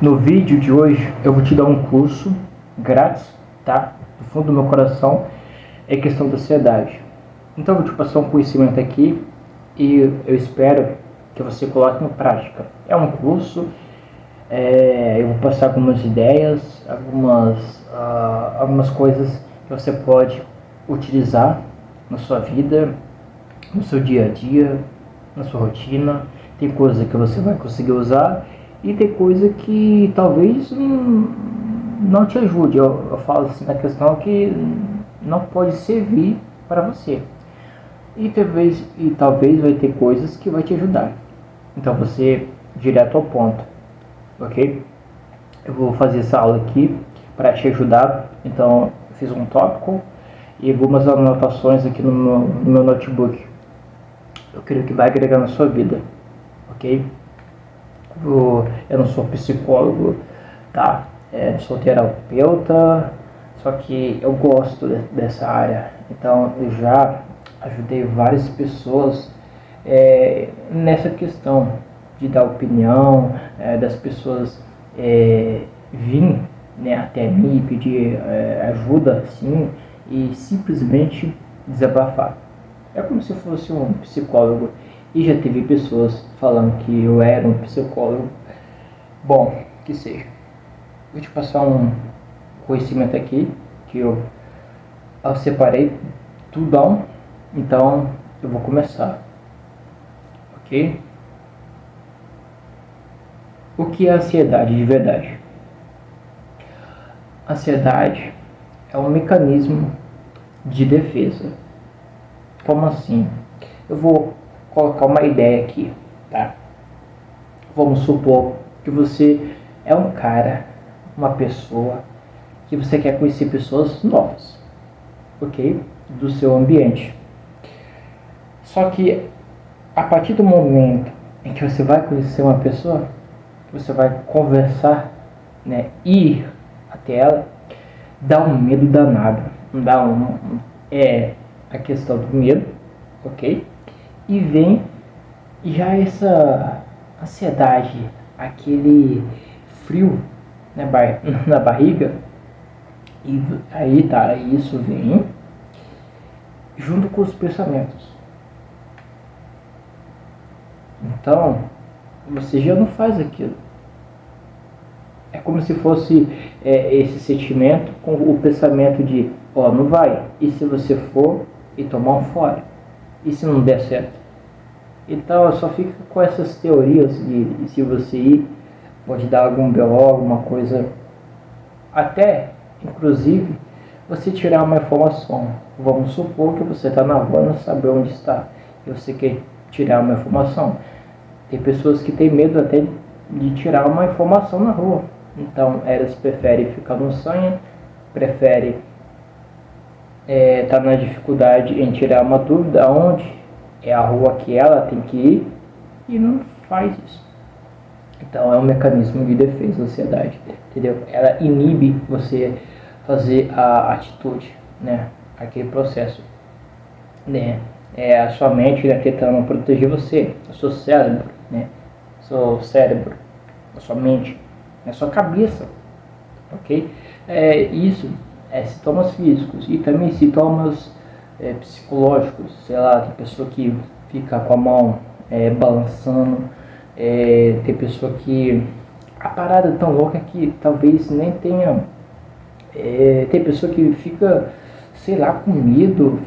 No vídeo de hoje eu vou te dar um curso grátis, tá? Do fundo do meu coração, é questão da ansiedade. Então eu vou te passar um conhecimento aqui e eu espero que você coloque em prática. É um curso, eu vou passar algumas ideias, algumas coisas que você pode utilizar na sua vida, no seu dia a dia, na sua rotina. Tem coisa que você vai conseguir usar e tem coisa que talvez não te ajude. Eu falo assim na questão que não pode servir para você. E talvez vai ter coisas que vai te ajudar. Então você direto ao ponto, ok? Eu vou fazer essa aula aqui para te ajudar. Então eu fiz um tópico e algumas anotações aqui no meu notebook. Eu creio que vai agregar na sua vida, ok? Eu não sou psicólogo, tá? Eu sou terapeuta, só que eu gosto dessa área. Então eu já ajudei várias pessoas nessa questão de dar opinião, das pessoas virem, né, até mim pedir ajuda, assim, e simplesmente desabafar. É como se fosse um psicólogo. E já teve pessoas falando que eu era um psicólogo. Bom, que seja. Vou te passar um conhecimento aqui que eu separei tudão. Então eu vou começar. Ok? O que é ansiedade de verdade? Ansiedade é um mecanismo de defesa. Como assim? Eu vou colocar uma ideia aqui, tá? Vamos supor que você é um cara, uma pessoa, que você quer conhecer pessoas novas, ok? Do seu ambiente. Só que a partir do momento em que você vai conhecer uma pessoa, você vai conversar, né? Ir até ela, dá um medo danado. É a questão do medo, ok? E vem já essa ansiedade, aquele frio na barriga, e aí tá, isso vem junto com os pensamentos. Então, você já não faz aquilo. É como se fosse esse sentimento com o pensamento de, não vai, e se você for e tomar um fora? E se não der certo? Então eu só fico com essas teorias de se você ir, pode dar algum BO, alguma coisa. Até, inclusive, você tirar uma informação. Vamos supor que você está na rua e não sabe onde está. E você quer tirar uma informação. Tem pessoas que têm medo até de tirar uma informação na rua. Então elas preferem ficar no sonho, preferem estar na dificuldade em tirar uma dúvida onde é a rua que ela tem que ir e não faz isso. Então é um mecanismo de defesa da ansiedade, entendeu? Ela inibe você fazer a atitude, né? Aquele processo, né? É a sua mente, né, tentando proteger você, o seu cérebro, né? Seu cérebro, a sua mente, a sua cabeça, ok? Isso é sintomas físicos e também sintomas psicológicos. Sei lá, tem pessoa que fica com a mão balançando, tem pessoa que a parada é tão louca que talvez nem tenha, tem pessoa que fica, sei lá, com medo,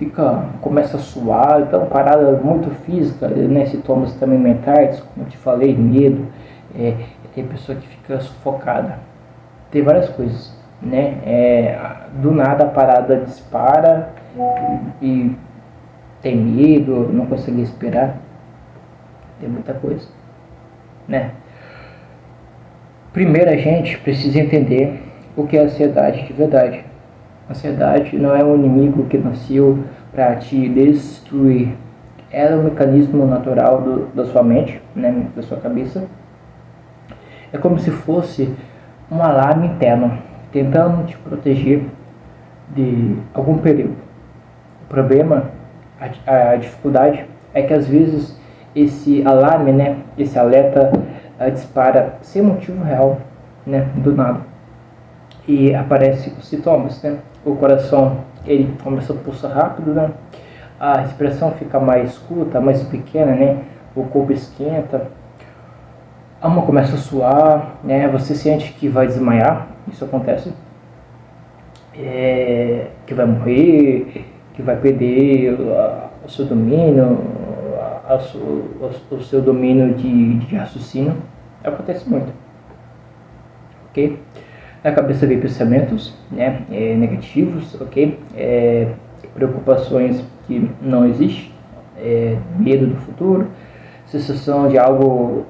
começa a suar. Então parada muito física, né? Sintomas também mentais, como eu te falei, medo, tem pessoa que fica sufocada, tem várias coisas, né? Do nada a parada dispara e tem medo, não consegue respirar, tem muita coisa, né? Primeiro a gente precisa entender o que é ansiedade de verdade. Ansiedade não é um inimigo que nasceu para te destruir. É um mecanismo natural da sua mente, né? Da sua cabeça. É como se fosse um alarme interno tentando te proteger de algum perigo. O problema, a dificuldade é que às vezes esse alarme, né, esse alerta dispara sem motivo real. né, do nada. E aparecem os sintomas, né? O coração, ele começa a pulsar rápido, né? A respiração fica mais curta, mais pequena, né? O corpo esquenta, a mão começa a suar, né? Você sente que vai desmaiar, isso acontece, que vai morrer, que vai perder o seu domínio, o seu domínio de raciocínio. Acontece muito, ok? Na cabeça vem pensamentos, né, negativos, ok? Preocupações que não existem, medo do futuro, sensação de algo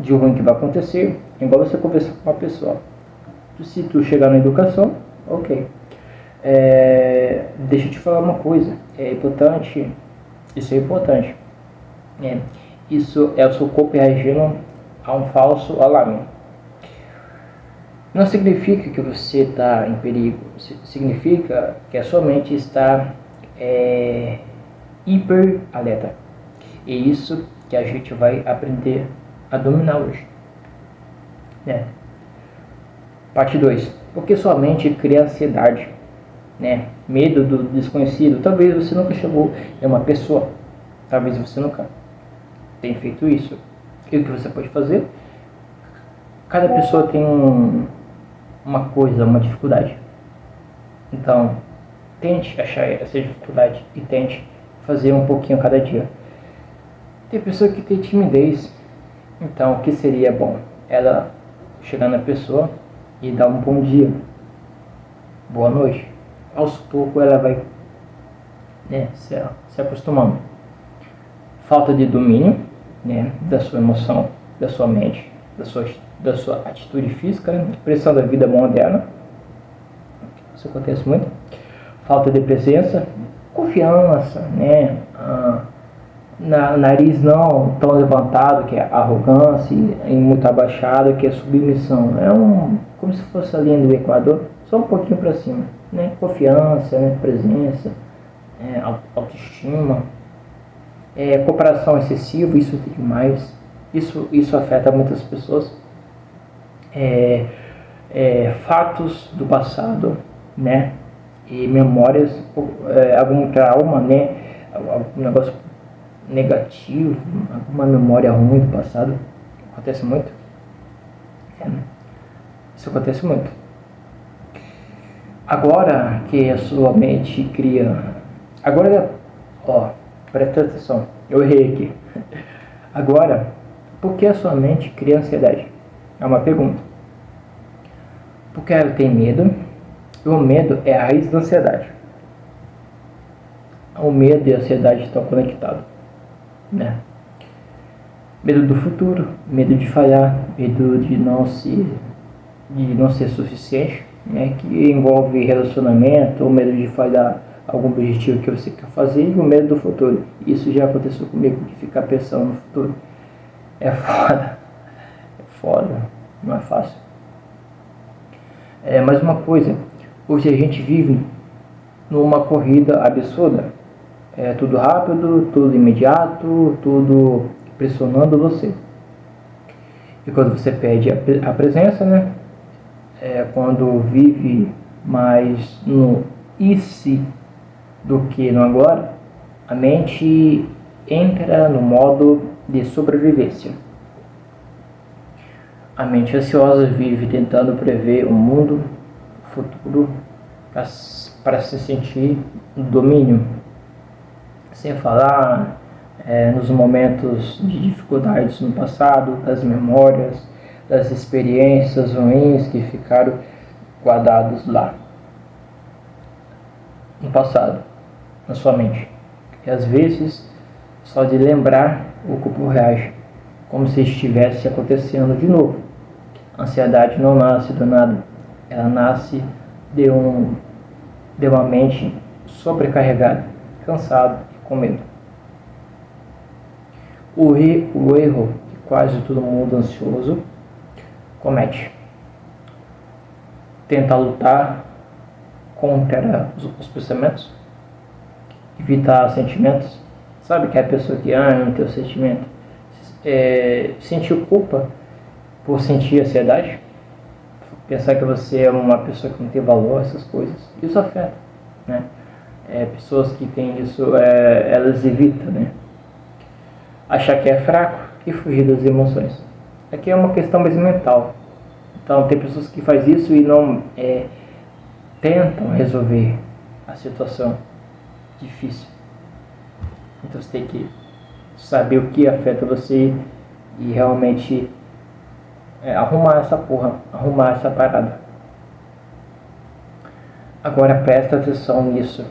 de ruim que vai acontecer, igual você conversar com uma pessoa. Se tu chegar na educação, ok. Deixa eu te falar uma coisa, é importante, isso é importante. Isso é o seu corpo reagindo a um falso alarme. Não significa que você está em perigo, significa que a sua mente está hiper alerta. E isso que a gente vai aprender a dominar hoje. Parte 2. Porque sua mente cria ansiedade, né? Medo do desconhecido. Talvez você nunca chegou em uma pessoa, talvez você nunca tenha feito isso. E o que você pode fazer? Cada pessoa tem uma coisa, uma dificuldade. Então, tente achar essa dificuldade e tente fazer um pouquinho cada dia. Tem pessoa que tem timidez, então o que seria bom? Ela chegar na pessoa e dar um bom dia, boa noite. Aos poucos ela vai, né, se acostumando. Falta de domínio, né, da sua emoção, da sua mente, da sua atitude física, né? Pressão da vida moderna, isso acontece muito. Falta de presença, confiança, né? Nariz não tão levantado, que é arrogância, e muito abaixado, que é submissão. Como se fosse a linha do Equador, só um pouquinho para cima, né? Confiança, né? Presença, autoestima, comparação excessiva, isso tem demais. Isso afeta muitas pessoas. Fatos do passado, né? E memórias, algum trauma, né? Algum negócio negativo, alguma memória ruim do passado. Acontece muito. Isso acontece muito. Agora que a sua mente cria... Agora, presta atenção, eu errei aqui. Agora, por que a sua mente cria ansiedade? É uma pergunta. Porque ela tem medo, e o medo é a raiz da ansiedade. O medo e a ansiedade estão conectados, né? Medo do futuro, medo de falhar, medo de não ser suficiente, né? Que envolve relacionamento, ou medo de falhar algum objetivo que você quer fazer, e o medo do futuro. Isso já aconteceu comigo, de ficar pensando no futuro. É foda, não é fácil. Mais uma coisa, hoje a gente vive numa corrida absurda. É tudo rápido, tudo imediato, tudo pressionando você. E quando você perde a presença, né? Quando vive mais no e se do que no agora, a mente entra no modo de sobrevivência. A mente ansiosa vive tentando prever o mundo, o futuro, para se sentir no domínio. Sem falar nos momentos de dificuldades no passado, das memórias, das experiências ruins que ficaram guardados lá, no passado, na sua mente. E às vezes, só de lembrar, o corpo reage, como se estivesse acontecendo de novo. A ansiedade não nasce do nada, ela nasce de uma mente sobrecarregada, cansada e com medo. O erro que quase todo mundo ansioso comete: tentar lutar contra os pensamentos, evitar sentimentos. Sabe que é a pessoa que não tem o sentimento, sentir culpa por sentir ansiedade, pensar que você é uma pessoa que não tem valor, essas coisas. Isso afeta, né? Pessoas que têm isso, elas evitam, né? Achar que é fraco e fugir das emoções. Aqui é uma questão mais mental. Então tem pessoas que fazem isso e não tentam resolver a situação difícil. Então você tem que saber o que afeta você e realmente arrumar essa porra, arrumar essa parada. Agora presta atenção nisso,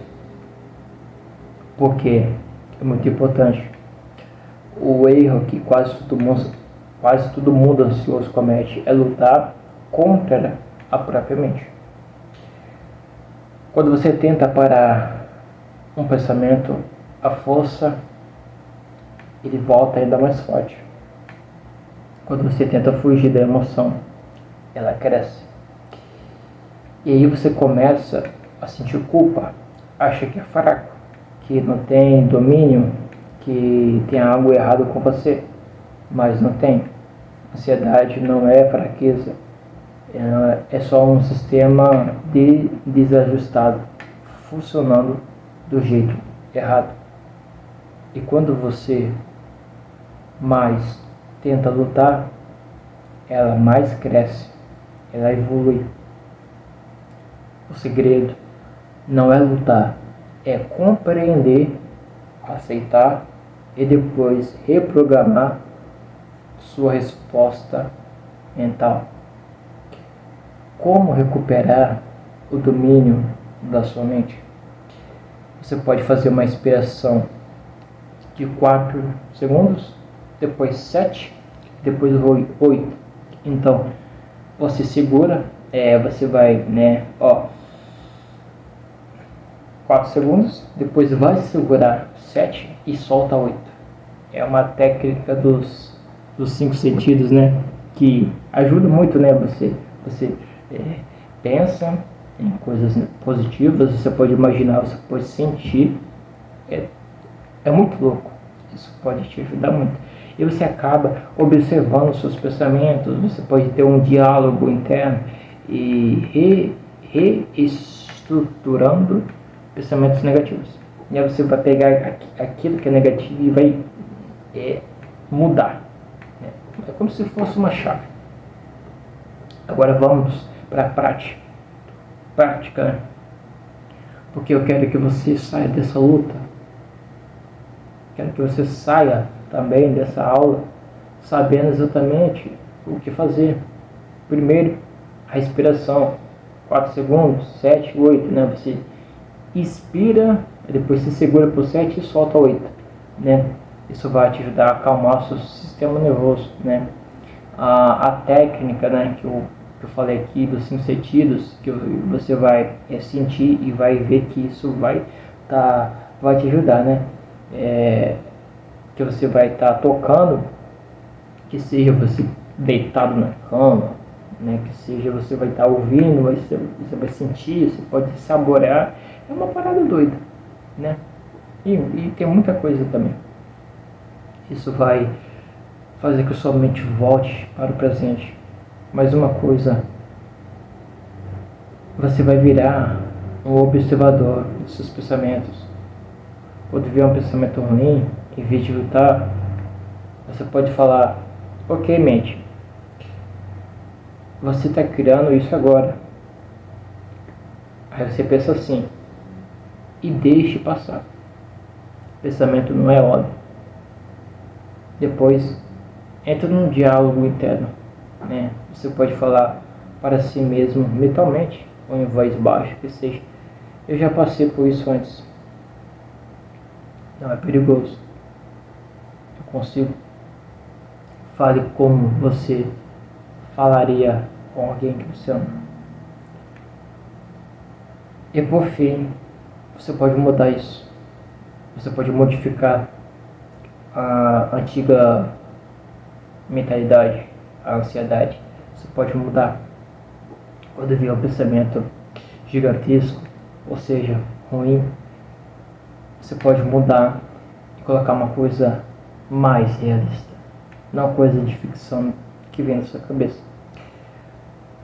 porque é muito importante. O erro que quase todo mundo ansioso comete é lutar contra a própria mente. Quando você tenta parar um pensamento, a força ele volta ainda mais forte. Quando você tenta fugir da emoção, ela cresce. E aí você começa a sentir culpa, acha que é fraco, que não tem domínio, que tem algo errado com você, mas não tem. Ansiedade não é fraqueza, é só um sistema desajustado, funcionando do jeito errado. E quando você mais tenta lutar, ela mais cresce, ela evolui. O segredo não é lutar, é compreender, aceitar e depois reprogramar sua resposta mental. Como recuperar o domínio da sua mente? Você pode fazer uma inspiração de 4 segundos, depois 7, depois 8. Então, você segura, você vai, 4 segundos, depois vai segurar 7 e solta 8. É uma técnica dos 5 sentidos, né? Que ajuda muito, né? Você pensa em coisas positivas, você pode imaginar, você pode sentir. É muito louco. Isso pode te ajudar muito. E você acaba observando os seus pensamentos, você pode ter um diálogo interno e reestruturando pensamentos negativos. E aí você vai pegar aquilo que é negativo e vai mudar. É como se fosse uma chave. Agora vamos para a prática, né? Porque eu quero que você saia dessa luta. Quero que você saia também dessa aula sabendo exatamente o que fazer. Primeiro, a respiração. 4 segundos, 7, 8, né? Você inspira, depois se segura por 7 e solta 8, né? Isso vai te ajudar a acalmar o seu sistema nervoso, né? A técnica, né, que eu falei aqui dos 5 sentidos, que você vai sentir e vai ver que isso vai te ajudar, né? Que você vai estar tocando, que seja você deitado na cama, né? Que seja você vai estar ouvindo, você vai sentir, você pode saborear. É uma parada doida, né? E tem muita coisa também. Isso vai fazer que a sua mente volte para o presente. Mais uma coisa, você vai virar um observador dos seus pensamentos. Quando vier um pensamento ruim, em vez de lutar, você pode falar: ok, mente, você está criando isso agora. Aí você pensa assim e deixe passar. Pensamento não é ódio. Depois entra num diálogo interno, né? Você pode falar para si mesmo mentalmente ou em voz baixa, que seja: eu já passei por isso antes. Não é perigoso. Eu consigo. Fale como você falaria com alguém que você ama. E por fim, você pode mudar isso. Você pode modificar a antiga mentalidade, a ansiedade. Você pode mudar. Quando vier um pensamento gigantesco, ou seja, ruim, você pode mudar e colocar uma coisa mais realista, não coisa de ficção que vem na sua cabeça.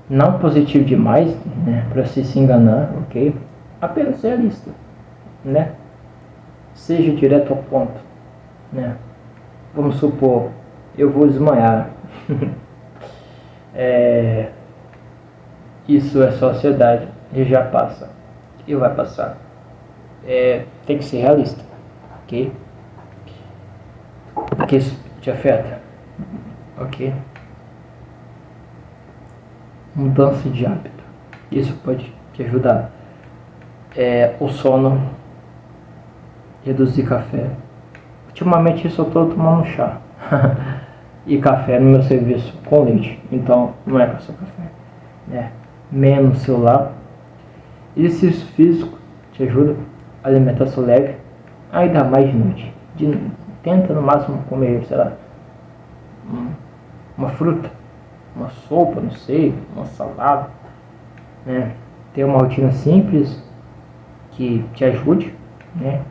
Não positivo demais, né, para você se enganar, ok? Apenas realista, né? Seja direto ao ponto, né? Vamos supor, eu vou desmaiar. Isso é sociedade e já passa e vai passar. Tem que ser realista, ok? Porque isso te afeta, ok? Mudança de hábito, isso pode te ajudar. O sono, reduzir café. Ultimamente eu só estou tomando chá e café no meu serviço com leite, então não é para só café, né? Menos celular. Exercício físico te ajuda, alimentação leve, ainda mais de noite. Tenta no máximo comer, sei lá, uma fruta, uma sopa, não sei, uma salada, né? Ter uma rotina simples que te ajude, né?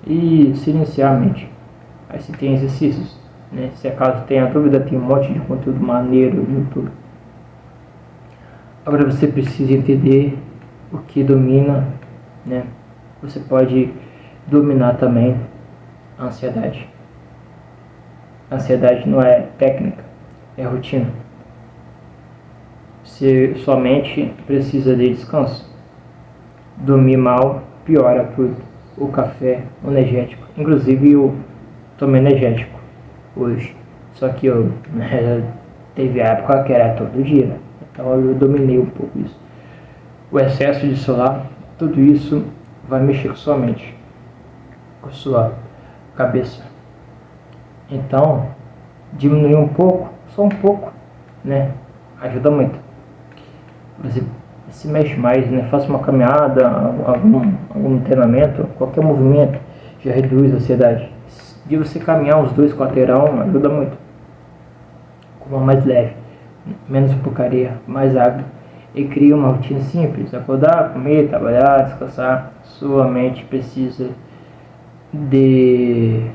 E silenciar a mente. Aí se tem exercícios, né? Se acaso tenha dúvida, tem um monte de conteúdo maneiro no YouTube. Agora você precisa entender o que domina, né? Você pode dominar também a ansiedade. A ansiedade não é técnica, é rotina. Se sua mente precisa de descanso, dormir mal piora tudo. O café, o energético, inclusive eu tomo energético hoje. Só que eu teve a época que era todo dia, então eu dominei um pouco isso. O excesso de solar, tudo isso vai mexer com sua mente, com sua cabeça. Então, diminuir um pouco, só um pouco, né? Ajuda muito. Você se mexe mais, né? Faça uma caminhada, algum treinamento, qualquer movimento já reduz a ansiedade. De você caminhar uns 2 quarteirão ajuda muito. Coma mais leve, menos porcaria, mais água. E cria uma rotina simples. Acordar, comer, trabalhar, descansar. Sua mente precisa de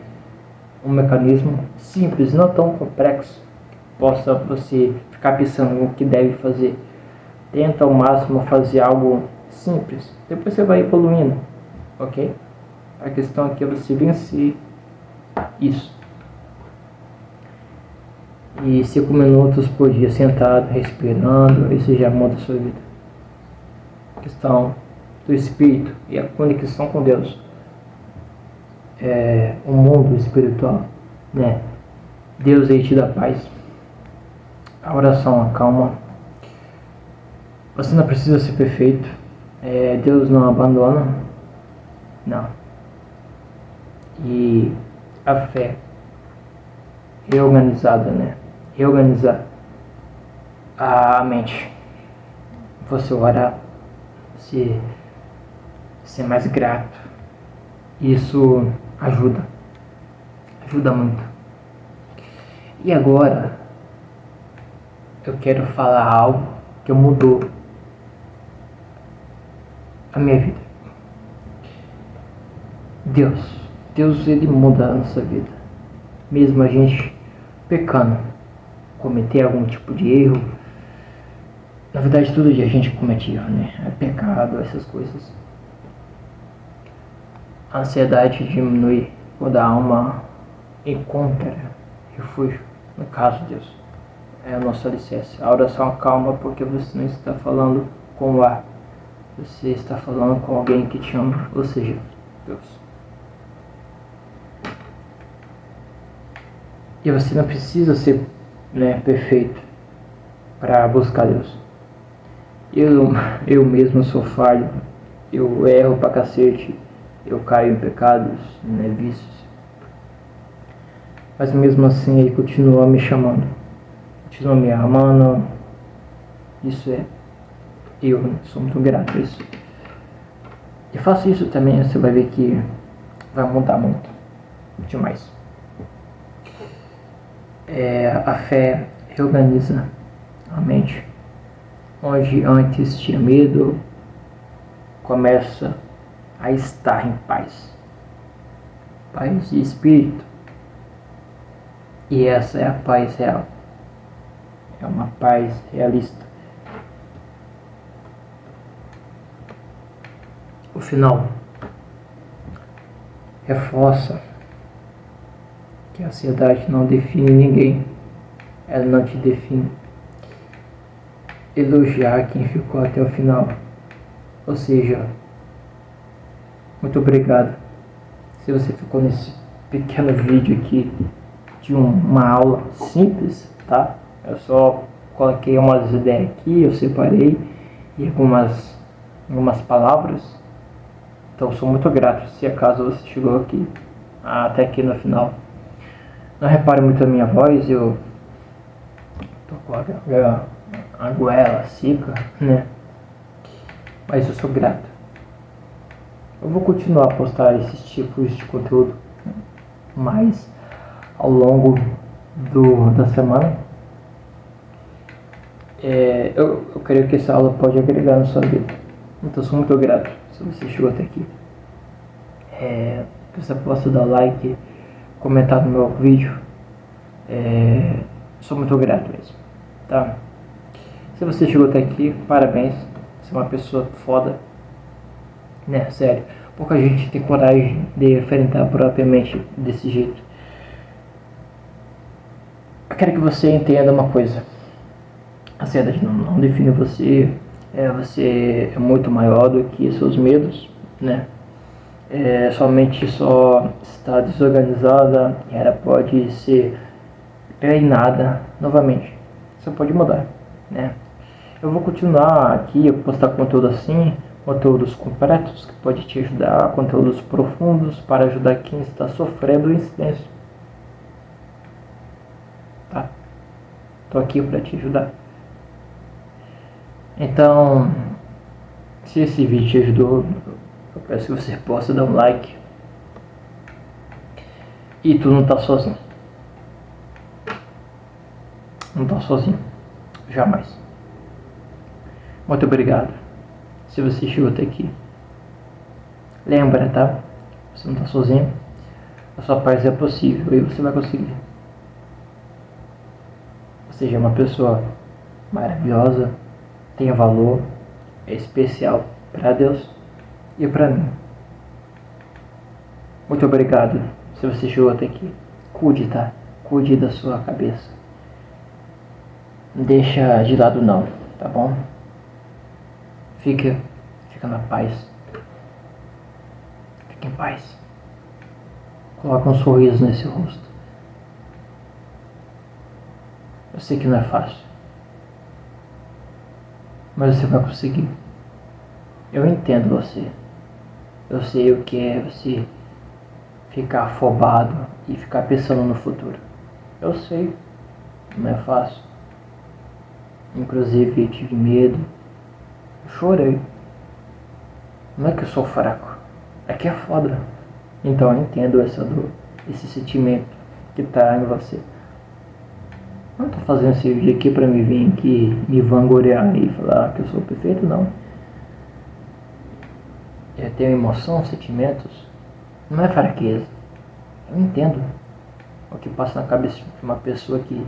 um mecanismo simples, não tão complexo, que possa você ficar pensando no que deve fazer. Tenta ao máximo fazer algo simples. Depois você vai evoluindo, ok? A questão aqui é você vencer isso. E 5 minutos por dia sentado, respirando, isso já muda a sua vida. A questão do espírito e a conexão com Deus. O mundo espiritual, né? Deus aí te dá paz. A oração acalma. Você não precisa ser perfeito. Deus não abandona. Não. E a fé reorganizada, né? Reorganizar a mente. Você orar, ser mais grato. Isso ajuda muito. E agora eu quero falar algo que mudou a minha vida. Deus ele muda a nossa vida, mesmo a gente pecando, cometer algum tipo de erro. Na verdade, todo dia a gente comete erro, né? É pecado, essas coisas. A ansiedade diminui quando a alma encontra refúgio, no caso de Deus. É o nosso alicerce. A oração calma porque você não está falando com o ar. Você está falando com alguém que te ama, ou seja, Deus. E você não precisa ser, né, perfeito para buscar Deus. Eu mesmo sou falho, eu erro pra cacete, eu caio em pecados, né, vícios. Mas mesmo assim ele continua me chamando, continua me amando. Isso eu sou muito grato a isso. E faça isso também, você vai ver que vai mudar muito, demais. A fé reorganiza a mente. Onde antes tinha medo, começa a estar em paz. Paz de espírito. E essa é a paz real. É uma paz realista. O final reforça que a ansiedade não define ninguém, ela não te define. Elogiar quem ficou até o final, ou seja, muito obrigado se você ficou nesse pequeno vídeo aqui de uma aula simples, tá? Eu só coloquei umas ideias aqui, eu separei e algumas palavras. Então sou muito grato se acaso você chegou aqui até aqui no final. Não repare muito na minha voz, eu tô com a goela seca, né? Mas eu sou grato. Eu vou continuar a postar esses tipos de conteúdo mais ao longo da semana. Eu creio que essa aula pode agregar na sua vida. Então sou muito grato se você chegou até aqui. Você possa dar like, comentar no meu vídeo. Sou muito grato mesmo, tá? Se você chegou até aqui, parabéns. Você é uma pessoa foda, né? Sério. Pouca gente tem coragem de enfrentar propriamente desse jeito. Eu quero que você entenda uma coisa. A ansiedade não define você. Você é muito maior do que seus medos, né? Sua mente só está desorganizada e ela pode ser treinada novamente. Você pode mudar, né? Eu vou continuar aqui a postar conteúdo assim, conteúdos completos que pode te ajudar, conteúdos profundos para ajudar quem está sofrendo em silêncio. Tá? Tô aqui para te ajudar. Então, se esse vídeo te ajudou, eu peço que você possa dar um like. E tu não tá sozinho. Não tá sozinho. Jamais. Muito obrigado. Se você chegou até aqui. Lembra, tá? Você não tá sozinho. A sua paz é possível e você vai conseguir. Você já é uma pessoa maravilhosa, tem valor, é especial para Deus e para mim. Muito obrigado se você chegou até aqui. Cuide, tá? Cuide da sua cabeça. Não deixa de lado não, tá bom? Fica na paz. Fica em paz. Coloca um sorriso nesse rosto. Eu sei que não é fácil, mas você vai conseguir. Eu entendo você. Eu sei o que é você ficar afobado e ficar pensando no futuro. Eu sei, não é fácil. Inclusive eu tive medo, eu chorei. Não é que eu sou fraco, é que é foda. Então eu entendo essa dor, esse sentimento que tá em você. Não tô fazendo esse vídeo aqui pra me vir aqui, me vangloriar e falar que eu sou perfeito, não. Eu tenho emoção, sentimentos, não é fraqueza. Eu entendo o que passa na cabeça de uma pessoa que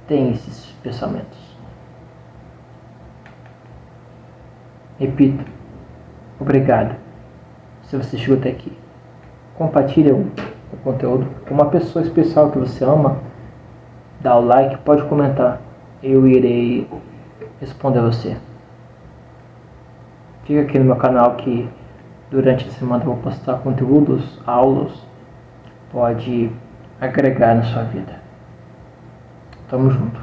tem esses pensamentos. Repito, obrigado se você chegou até aqui. Compartilha o conteúdo com uma pessoa especial que você ama. Dá o like, pode comentar. Eu irei responder a você. Fica aqui no meu canal que durante a semana eu vou postar conteúdos, aulas que pode agregar na sua vida. Tamo junto.